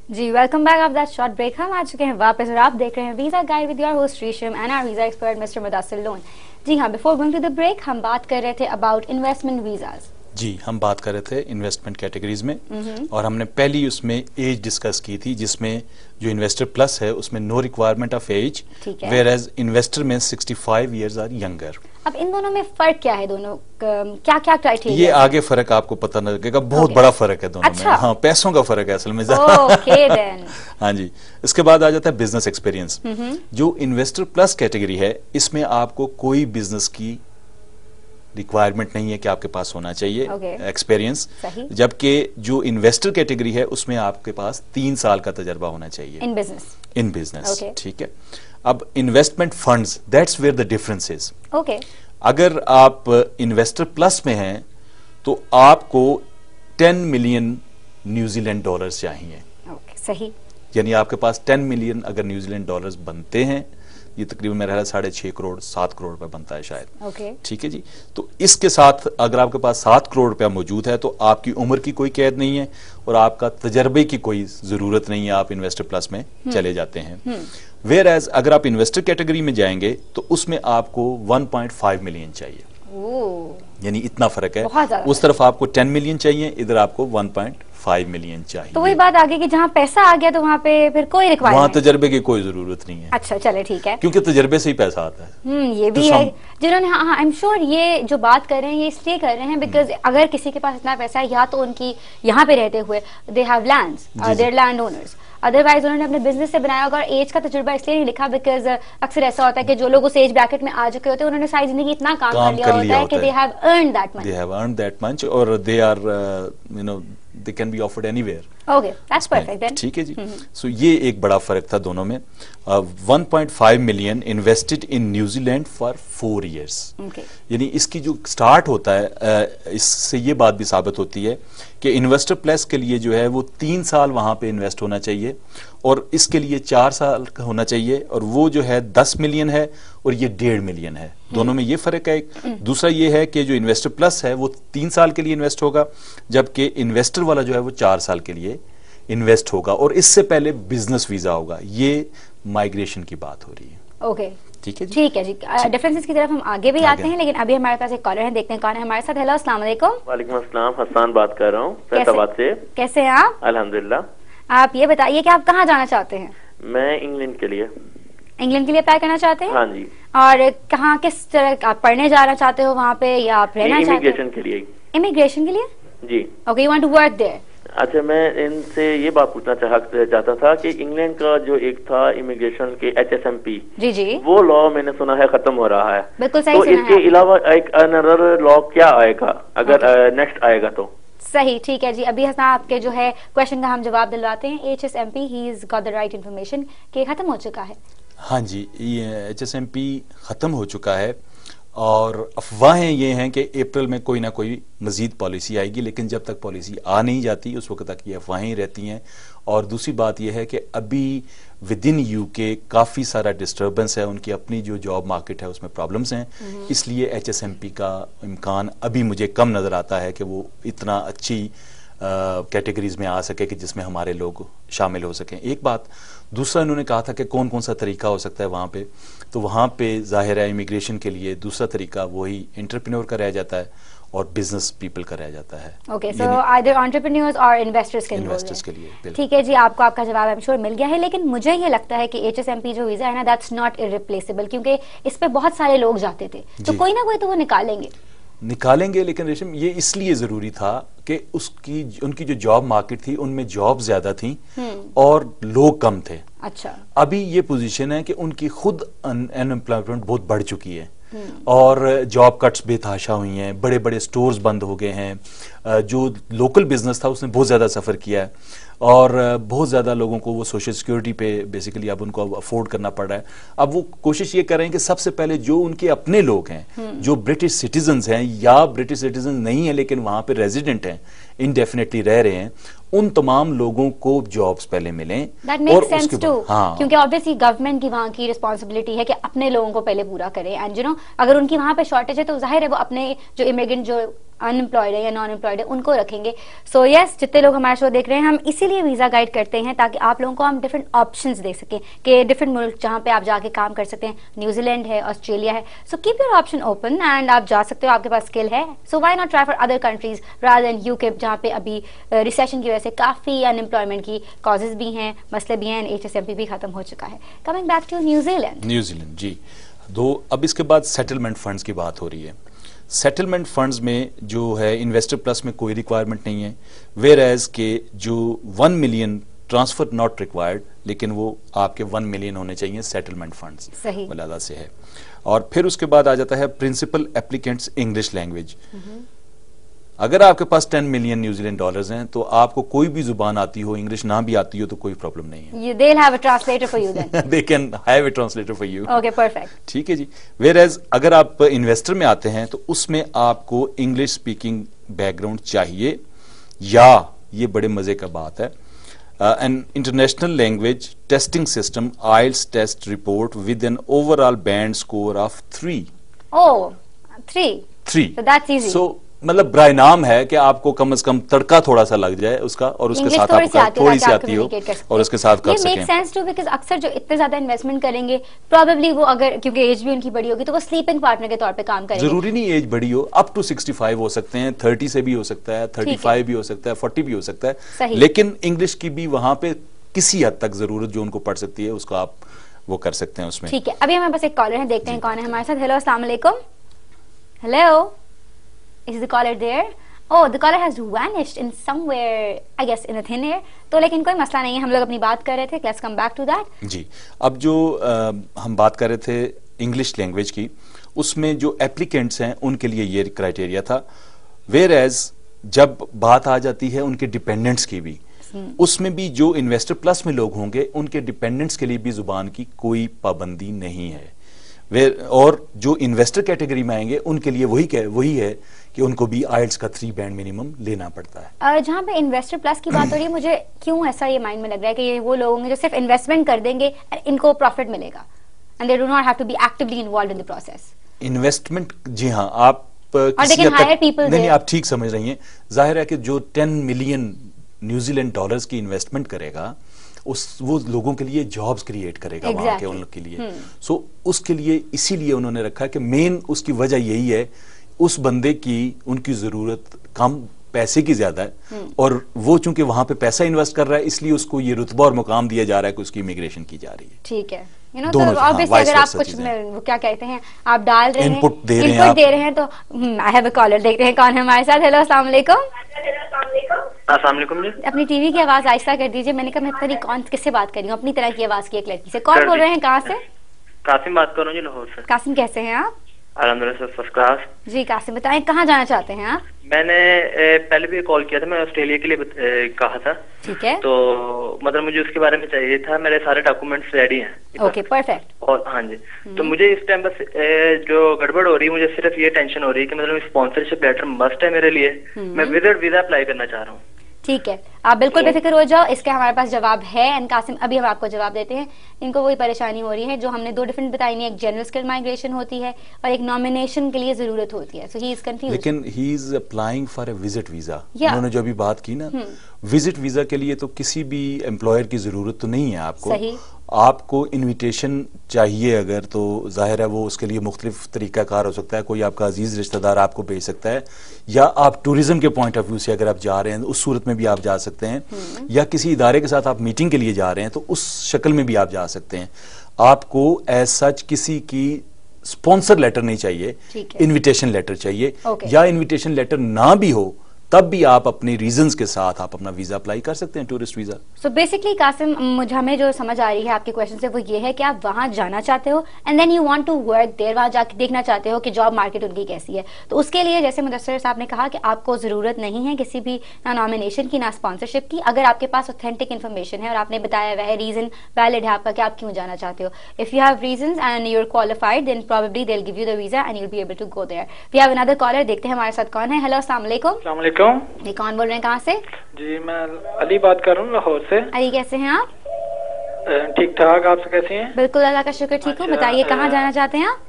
Ji welcome back after that short break. हम आ चुके हैं वापस और आप देख रहे हैं visa guide with your host Resham and our visa expert mister Mudassir Lone. जी हाँ, before going to the break हम बात कर रहे थे अबाउट इन्वेस्टमेंट वीजाज। जी, हम बात कर रहे थे इन्वेस्टमेंट कैटेगरीज में और हमने पहली उसमें एज डिस्कस की थी, जिसमें जो इन्वेस्टर प्लस है उसमें no requirement of age, where age investor में 65 इयर्स आर यंगर। अब इन दोनों में फर्क क्या है? दोनों क्या क्या क्राइटेरिया? ये आगे फर्क आपको पता न लगेगा, बहुत बड़ा फर्क है दोनों में। हाँ, पैसों का फर्क है असल में। हाँ जी। इसके बाद आ जाता है बिजनेस एक्सपीरियंस। जो इन्वेस्टर प्लस कैटेगरी है इसमें आपको कोई बिजनेस की रिक्वायरमेंट नहीं है कि आपके पास होना चाहिए एक्सपीरियंस, जबकि जो इन्वेस्टर कैटेगरी है उसमें आपके पास 3 साल का तजर्बा होना चाहिए इन बिजनेस। ठीक है। अब investment funds, that's where the difference is. अगर आप इन्वेस्टर प्लस में हैं तो आपको 10 मिलियन न्यूजीलैंड डॉलर्स चाहिए। सही। यानी आपके पास 10 मिलियन अगर न्यूजीलैंड डॉलर्स बनते हैं, ये तकरीबन मेरा 6.5 करोड़ 7 करोड़ रुपए बनता है शायद। ठीक है जी। तो इसके साथ अगर आपके पास 7 करोड़ रुपया मौजूद है तो आपकी उम्र की कोई कैद नहीं है और आपका तजर्बे की कोई जरूरत नहीं है, आप इन्वेस्टर प्लस में चले जाते हैं। वेयर एज अगर आप इन्वेस्टर कैटेगरी में जाएंगे तो उसमें आपको 1.5 मिलियन चाहिए। यानी इतना फर्क है। उस तरफ आपको 10 मिलियन चाहिए, इधर आपको 1.5 मिलियन चाहिए। तो वही बात आगे कि जहाँ पैसा आ गया तो वहाँ पे फिर कोई रिक्वायरमेंट, वहाँ तजर्बे की कोई जरूरत नहीं है। अच्छा चले ठीक है, क्योंकि तजर्बे से ही पैसा आता है। ये भी है जिन्होंने, हाँ आई एम श्योर ये जो बात कर रहे हैं ये इसलिए कर रहे हैं बिकॉज अगर किसी के पास इतना पैसा है या तो उनकी यहाँ पे रहते हुए they have lands, there land owners, otherwise उन्होंने अपने बिजनेस से बनाया होगा। एज का तजुर्बा इसलिए नहीं लिखा बिकॉज अक्सर ऐसा होता है कि जो लोग उस एज ब्रैकेट में आ चुके होते हैं उन्होंने सारी जिंदगी इतना काम कर लिया होता है कि they have earned that much और they are you know they can be offered anywhere. Okay, that's perfect then. ठीक है जी। सो ये एक बड़ा फर्क था दोनों में। 1.5 million invested in New Zealand for 4 years। यानी इसकी जो स्टार्ट होता है, इससे ये बात भी साबित होती है कि इन्वेस्टर प्लस के लिए जो है वो 3 साल वहां पे इन्वेस्ट होना चाहिए और इसके लिए 4 साल का होना चाहिए, और वो जो है 10 मिलियन है और ये 1.5 मिलियन है। दोनों में ये फर्क है। दूसरा ये है कि जो इन्वेस्टर प्लस है वो 3 साल के लिए इन्वेस्ट होगा, जबकि इन्वेस्टर वाला जो है वो 4 साल के लिए इन्वेस्ट होगा और इससे पहले बिजनेस वीजा होगा। ये माइग्रेशन की बात हो रही है। ओके ठीक है जी। ठीक है जी। डिफरेंसेस की तरफ हम आगे भी आते हैं, लेकिन अभी हमारे पास एक कॉलर है, देखते हैं कौन है हमारे साथ। हेलो, अस्सलाम वालेकुम। वालेकुम अस्सलाम, हसन बात कर रहा हूँ फैसलाबाद से। कैसे हैं आप? अल्हम्दुलिल्लाह। आप ये बताइए कि आप कहाँ जाना चाहते हैं? मैं इंग्लैंड के लिए। इंग्लैंड के लिए अप्लाई करना चाहते हैं? हाँ जी। और कहाँ, किस तरह आप पढ़ने जाना चाहते हो वहाँ पे या आप रहना चाहते हैं? इमिग्रेशन के लिए। इमिग्रेशन के लिए जी। Okay, you want to work there. अच्छा, मैं इनसे ये बात पूछना चाहता था कि इंग्लैंड का जो एक था इमिग्रेशन के HSMP, जी जी, वो लॉ मैंने सुना है खत्म हो रहा है। बिल्कुल सही। तो इसके अलावा एक अनदर लॉ क्या आएगा अगर नेक्स्ट आएगा तो? सही, ठीक है जी। अभी हसन आपके जो है क्वेश्चन का हम जवाब दिलवाते हैं। HSMP he is got the right information कि खत्म हो चुका है। हाँ जी, ये HSMP खत्म हो चुका है और अफवाहें ये हैं कि अप्रैल में कोई ना कोई मजीद पॉलिसी आएगी, लेकिन जब तक पॉलिसी आ नहीं जाती उस वक्त तक ये अफवाहें रहती हैं। और दूसरी बात यह है कि अभी विद इन UK काफ़ी सारा डिस्टर्बेंस है, उनकी अपनी जो जॉब मार्केट है उसमें प्रॉब्लम्स हैं, इसलिए HSMP का इम्कान अभी मुझे कम नज़र आता है कि वो इतना अच्छी कैटेगरीज में आ सके कि जिसमें हमारे लोग शामिल हो सकें। एक बात। दूसरा, इन्होंने कहा था कि कौन कौन सा तरीका हो सकता है वहाँ पे, तो वहाँ पे जाहिर है इमिग्रेशन के लिए दूसरा तरीका वही एंटरप्रेन्योर का रह जाता है और बिजनेस पीपल का रह जाता है। ओके, सो आइदर एंटरप्रेन्योर्स और इन्वेस्टर्स के लिए। ठीक है जी, आपको आपका जवाब आई एम श्योर मिल गया है, लेकिन मुझे ये लगता है कि HSMP जो वीजा है ना, दैट्स नॉट इररिप्लेसेबल, क्योंकि इस पे बहुत सारे लोग जाते थे, तो कोई ना कोई तो वो निकालेंगे। लेकिन रेशम, ये इसलिए जरूरी था कि उनकी जो जॉब मार्केट थी उनमें जॉब ज्यादा थी और लोग कम थे। अच्छा, अभी ये पोजीशन है कि उनकी खुद अनएम्प्लॉयमेंट बहुत बढ़ चुकी है और जॉब कट्स बेतहाशा हुई हैं, बड़े बड़े स्टोर्स बंद हो गए हैं, जो लोकल बिजनेस था उसने बहुत ज़्यादा सफ़र किया है और बहुत ज़्यादा लोगों को वो सोशल सिक्योरिटी पे बेसिकली अब उनको अफोर्ड करना पड़ रहा है। अब वो कोशिश ये कर रहे हैं कि सबसे पहले जो उनके अपने लोग हैं, जो ब्रिटिश सिटीजन्स हैं या ब्रिटिश सिटीजन नहीं है लेकिन वहाँ पे रेजिडेंट हैं, इनडेफिनेटली रह रहे हैं, उन तमाम लोगों को जॉब्स पहले मिलें। और उसके बाद, हाँ, क्योंकि ऑब्वियसली गवर्नमेंट की वहाँ की रिस्पॉन्सिबिलिटी है कि अपने लोगों को पहले पूरा करे, एंड यू नो अगर उनकी वहाँ पे शॉर्टेज है तो जाहिर है वो अपने जो इमिग्रेंट जो अनएम्प्लॉयड है या नॉन एम्प्लॉयड है उनको रखेंगे। सो यस, जितने लोग हमारा शो देख रहे हैं, हम इसीलिए वीजा गाइड करते हैं ताकि आप लोगों को हम डिफरेंट ऑप्शंस दे सकें कि डिफरेंट मुल्क जहाँ पे आप जाके काम कर सकते हैं, न्यूजीलैंड है, ऑस्ट्रेलिया है। So keep your option open and आप जा सकते हो, आपके पास स्किल है। So why not try for other countries rather than UK, जहाँ पे अभी रिसेशन की वजह से काफी अनएम्प्लॉयमेंट की कॉजेज भी हैं, मसले भी हैं, HSMP भी खत्म हो चुका है। कमिंग बैक टू न्यूजीलैंड जी, अब इसके बाद सेटलमेंट फंड्स की बात हो रही है। सेटलमेंट फंड्स में जो है इन्वेस्टर प्लस में कोई रिक्वायरमेंट नहीं है, वेयर एज के जो 1 मिलियन ट्रांसफर नॉट रिक्वायर्ड, लेकिन वो आपके 1 मिलियन होने चाहिए सेटलमेंट फंड्स, वलादा से है। और फिर उसके बाद आ जाता है प्रिंसिपल एप्लीकेंट्स इंग्लिश लैंग्वेज। अगर आपके पास 10 मिलियन न्यूजीलैंड डॉलर्स हैं तो आपको कोई भी जुबान आती हो, इंग्लिश ना भी आती हो तो कोई प्रॉब्लम नहीं है। They'll have a translator for you then. They can have a translator for you. Okay, perfect. ठीक है जी। Whereas अगर आप इन्वेस्टर में आते हैं तो उसमें आपको इंग्लिश स्पीकिंग बैकग्राउंड चाहिए, या ये बड़े मजे का बात है, an international language testing system IELTS test report with an overall band score of 3. Oh, 3. So that's easy. So मतलब ब्राय नाम है कि आपको कम से कम तड़का थोड़ा सा लग जाए उसका, और उसके साथ आपको थोड़ी सी आती हो और उसके साथ कर सकें। ये मेक सेंस टू, बिकॉज़ अक्सर जो इतने ज्यादा इन्वेस्टमेंट करेंगे प्रोबेबली वो, अगर क्योंकि एज भी उनकी बड़ी होगी तो वो स्लीपिंग पार्टनर के तौर पे काम करेंगे। जरूरी नहीं एज बड़ी हो, अप टू 65 हो सकते हैं, 30 से भी हो सकता है, 35 भी हो सकता है, 40 भी हो सकता है, लेकिन इंग्लिश की भी वहां पे किसी हद तक जरूरत जो उनको पड़ सकती है उसको आप वो कर सकते हैं उसमें। ठीक है, अभी हमारे पास एक कॉलर है, देखते हैं कौन है हमारे साथ। हेलो, अस्सलाम वालेकुम। Hello, is the caller there? Oh, the caller has vanished in somewhere, I guess in a thin air. तो लेकिन कोई मसला नहीं है, हम लोग अपनी बात कर रहे थे। Let's come back to that. जी, अब जो हम बात कर रहे थे इंग्लिश लैंग्वेज की, उसमें जो एप्लीकेंट्स हैं उनके लिए ये क्राइटेरिया था। वेयर एज जब बात आ जाती है उनके डिपेंडेंट्स की भी, उसमें भी जो इन्वेस्टर प्लस में लोग होंगे उनके डिपेंडेंट्स के लिए भी जुबान की कोई पाबंदी नहीं है। और जो इन्वेस्टर कैटेगरी में आएंगे उनके लिए वही है कि उनको भी IELTS का 3 बैंड मिनिमम लेना पड़ता है। जहाँ पे इन्वेस्टर प्लस की बात हो रही है, मुझे क्यों ऐसा ये माइंड में लग रहा है कि ये वो लोग होंगे जो सिर्फ इन्वेस्टमेंट कर देंगे, इनको प्रॉफिट मिलेगा and they do not have to be actively involved in the process. Investment, जी हाँ, आप नहीं, आप ठीक समझ रही हैं। जाहिर है कि जो 10 मिलियन न्यूजीलैंड डॉलर्स की इन्वेस्टमेंट करेगा वो लोगों के लिए जॉब्स क्रिएट करेगा वहां के उन लोग के लिए। सो उसके लिए इसीलिए उन्होंने रखा है कि मेन उसकी वजह यही है, उस बंदे की उनकी जरूरत कम पैसे की ज्यादा है, और वो चूंकि वहां पे पैसा इन्वेस्ट कर रहा है इसलिए उसको ये रुतबा और मुकाम दिया जा रहा है कि उसकी इमिग्रेशन की जा रही है। ठीक है, तो ऑब्वियसली अगर आप कुछ वो क्या कहते हैं, आप डाल रहे हैं, इनपुट दे रहे हैं तो आई हैव अ कॉलर, देखते हैं कौन है हमारे साथ। हेलो, अस्सलाम वालेकुम। अस्सलाम वालेकुम जी। अपनी टीवी की आवाज आहिस्ता कर दीजिए। मैंने कहा मैं पता नहीं कौन किससे बात कर रही हूँ, अपनी तरह की आवाज की एक लड़की से। कौन बोल रहे हैं, कहाँ से? कासिम बात कर रहा हूँ जी, लाहौर से। कासिम, कैसे हैं आप? अल्हम्दुलिल्लाह फर्स्ट क्लास। जी कासिम, बताएं कहाँ जाना चाहते हैं आप? मैंने पहले भी कॉल किया था, मैं ऑस्ट्रेलिया के लिए कहा था। ठीक है, तो मतलब मुझे उसके बारे में चाहिए था, मेरे सारे डॉक्यूमेंट्स रेडी हैं। Okay, perfect. और हाँ जी, तो मुझे इस टाइम बस जो गड़बड़ हो रही है, मुझे सिर्फ ये टेंशन हो रही है कि मतलब स्पॉन्सरशिप लेटर मस्ट है मेरे लिए, मैं विजिट वीजा अप्लाई करना चाह रहा हूँ। ठीक है, आप बिल्कुल बेफिक्र हो जाओ, इसके हमारे पास जवाब है। एंड कासिम, अभी हम आपको जवाब देते हैं। इनको वही परेशानी हो रही है जो हमने 2 डिफरेंट बताई है, एक जनरल स्किल माइग्रेशन होती है और एक नॉमिनेशन के लिए जरूरत होती है। सो ही इज कंफ्यूज्ड। लेकिन he is applying for a visit visa. उन्होंने जो अभी बात की ना, विजिट वीजा के लिए तो किसी भी एम्प्लॉयर की जरूरत तो नहीं है आपको। सही। आपको इनविटेशन चाहिए अगर, तो जाहिर है वो उसके लिए मुख्तलिफ तरीकाकार हो सकता है। कोई आपका अजीज रिश्तेदार आपको भेज सकता है, या आप टूरिज्म के पॉइंट ऑफ व्यू से अगर आप जा रहे हैं उस सूरत में भी आप जा सकते हैं, या किसी इदारे के साथ आप मीटिंग के लिए जा रहे हैं तो उस शक्ल में भी आप जा सकते हैं। आपको एज सच किसी की स्पॉन्सर लेटर नहीं चाहिए, इन्विटेशन लेटर चाहिए। या इन्विटेशन लेटर ना भी हो तब भी आप अपने रीजंस के साथ आप अपना वीजा अप्लाई कर सकते हैं, tourist visa. So basically Qasim, मुझे हमें जो समझ आ रही है आपके क्वेश्चन से वो ये है कि आप वहां जाना चाहते हो and then you want to work there, वहां जाके देखना चाहते हो कि जॉब मार्केट उनकी कैसी है। तो उसके लिए जैसे मुदस्सिर साहब ने कहा कि आपको जरूरत नहीं है किसी भी ना नॉमिनेशन की ना स्पॉन्सरशिप की, अगर आपके पास ऑथेंटिक इन्फॉर्मेशन है और आपने बताया हुआ है, रीजन वैलिड है आपका कि आप क्यों जाना चाहते हो। If you have reasons and you are qualified then probably they will give you the visa and you will be able to go there. We have another caller, देखते हैं हमारे साथ कौन है। हेलो, अस्सलाम वालेकुम। अस्सलाम वालेकुम। जी, कौन बोल रहे हैं, कहाँ से? जी मैं अली बात कर रहा हूँ, लाहौर से। अली, कैसे हैं आप? ठीक ठाक, आप कैसे हैं? बिल्कुल, अल्लाह का शुक्र, ठीक हूँ। बताइए कहाँ जाना चाहते हैं आप?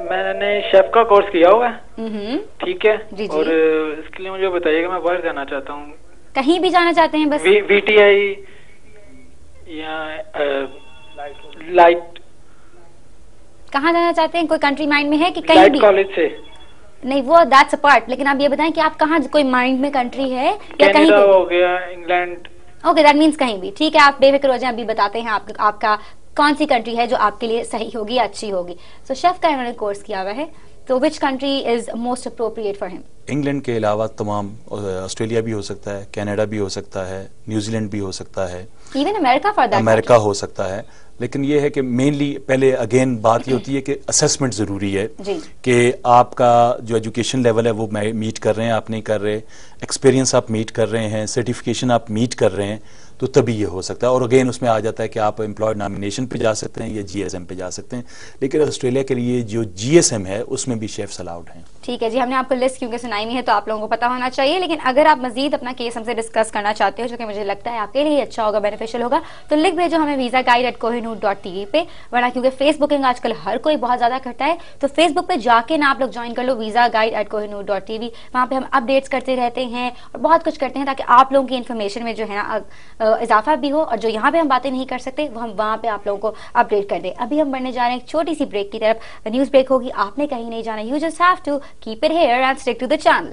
मैंने शेफ का कोर्स किया हुआ है। ठीक है जी। और इसके लिए मुझे बताइएगा, मैं बाहर जाना चाहता हूँ। कहीं भी जाना चाहते हैं? बस VTI या लाइट। कहाँ जाना चाहते हैं? कोई कंट्री माइंड में है कि कहीं भी? कॉलेज से नहीं, वो दैट्स अ पार्ट, लेकिन आप ये बताएं कि आप कहाँ, कोई माइंड में कंट्री है या कहीं भी? हो गया, इंग्लैंड। ओके, दैट मीन्स कहीं भी। ठीक है, आप बेफिक्र हो जाएं, अभी बताते हैं आपका कौन सी कंट्री है जो आपके लिए सही होगी, अच्छी होगी। सो शेफ का इन्होंने कोर्स किया हुआ है, तो which country is most appropriate for him? England के अलावा तमाम, ऑस्ट्रेलिया भी हो सकता है, कनाडा भी हो सकता है, न्यूजीलैंड भी हो सकता है, even America for that, America हो सकता है। लेकिन ये है कि मेनली पहले अगेन बात ये होती है कि असेसमेंट ज़रूरी है कि आपका जो एजुकेशन लेवल है वो मीट कर रहे हैं, आप नहीं कर रहे, एक्सपीरियंस आप मीट कर रहे हैं, सर्टिफिकेशन आप मीट कर रहे हैं, तो तभी ये हो सकता है। और अगेन उसमें आ जाता है कि आप एम्प्लॉयड नॉमिनेशन पे जा सकते हैं या GSM पे जा सकते हैं। लेकिन ऑस्ट्रेलिया के लिए जो GSM है उसमें भी शेफ्स अलाउड हैं। ठीक है जी, हमने आपको लिस्ट क्योंकि सुनाई नहीं है तो आप लोगों को पता होना चाहिए। लेकिन अगर आप मजीद अपना केस हमसे डिस्कस करना चाहते हो, जो कि मुझे लगता है आपके लिए अच्छा होगा, बेनिफिशियल होगा, तो लिख भेजो हमें visaguide@kohinoor.tv पे। वरना क्योंकि फेसबुकिंग आजकल हर कोई बहुत ज्यादा करता है, तो फेसबुक पे जाके ना आप लोग ज्वाइन कर लो visaguide@kohinoor.tv। वहां पे हम अपडेट्स करते रहते हैं और बहुत कुछ करते हैं ताकि आप लोगों की इन्फॉर्मेशन में जो है ना इजाफा भी हो, और जो यहाँ पे हम बातें नहीं कर सकते वो हम वहां पे आप लोगों को अपडेट कर दें। अभी हम बढ़ने जा रहे हैं एक छोटी सी ब्रेक की तरफ। न्यूज ब्रेक होगी, आपने कहीं नहीं जाना, you just have to keep it here and stick to the channel.